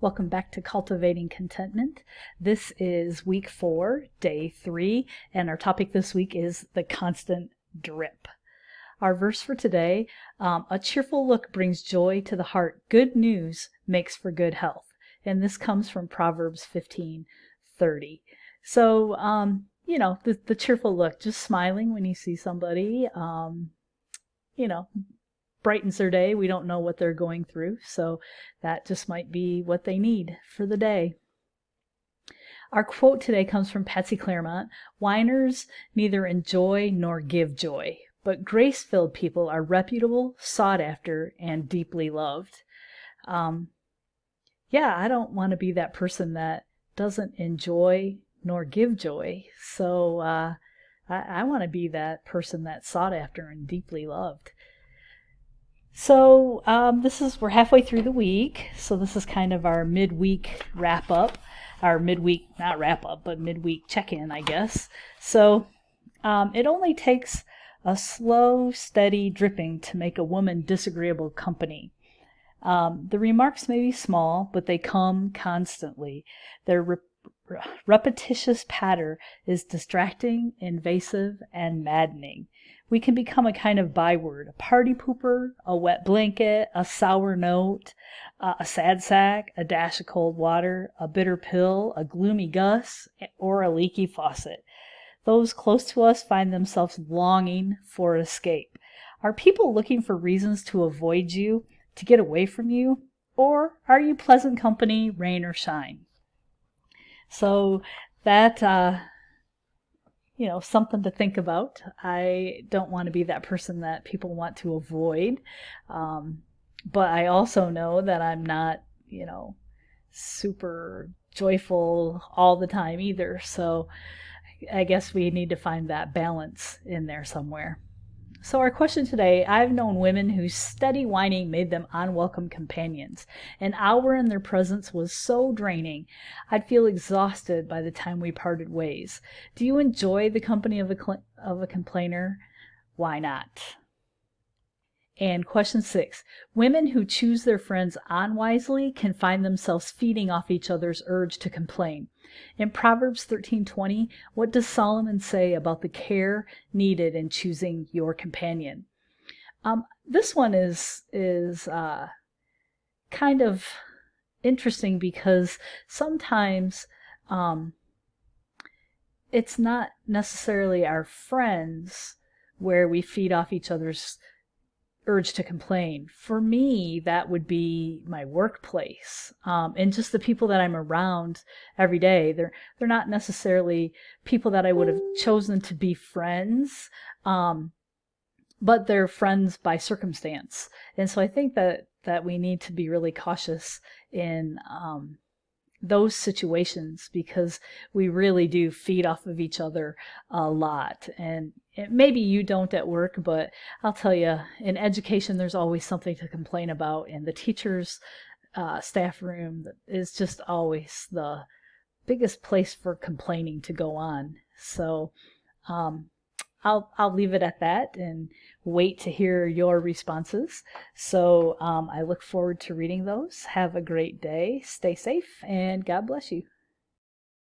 Welcome back to Cultivating Contentment. This is week 4, day 3, and our topic this week is the constant drip. Our verse for today, a cheerful look brings joy to the heart. Good news makes for good health. And this comes from Proverbs 15:30. So, the cheerful look, just smiling when you see somebody, brightens their day. We don't know what they're going through, so that just might be what they need for the day. Our quote today comes from Patsy Clairmont. Whiners neither enjoy nor give joy, but grace-filled people are reputable, sought after, and deeply loved. I don't want to be that person that doesn't enjoy nor give joy. So I want to be that person that's sought after and deeply loved. So we're halfway through the week, so this is kind of our midweek wrap-up, our midweek, not wrap-up, but midweek check-in, I guess. So it only takes a slow, steady dripping to make a woman disagreeable company. The remarks may be small, but they come constantly. Their repetitious patter is distracting, invasive, and maddening. We can become a kind of byword, a party pooper, a wet blanket, a sour note, a sad sack, a dash of cold water, a bitter pill, a gloomy Gus, or a leaky faucet. Those close to us find themselves longing for escape. Are people looking for reasons to avoid you, to get away from you? Or are you pleasant company, rain or shine? So that, something to think about. I don't want to be that person that people want to avoid. But I also know that I'm not, super joyful all the time either. So I guess we need to find that balance in there somewhere. So our question today, I've known women whose steady whining made them unwelcome companions. An hour in their presence was so draining, I'd feel exhausted by the time we parted ways. Do you enjoy the company of a complainer? Why not? And question 6, women who choose their friends unwisely can find themselves feeding off each other's urge to complain. In Proverbs 13:20, what does Solomon say about the care needed in choosing your companion? This one is kind of interesting because sometimes it's not necessarily our friends where we feed off each other's urge to complain. For me, that would be my workplace, and just the people that I'm around every day. They're not necessarily people that I would have chosen to be friends, but they're friends by circumstance. And so I think that we need to be really cautious in those situations, because we really do feed off of each other a lot. And maybe you don't at work, but I'll tell you, in education, there's always something to complain about. And the teacher's staff room is just always the biggest place for complaining to go on. So I'll leave it at that and wait to hear your responses. So I look forward to reading those. Have a great day. Stay safe, and God bless you.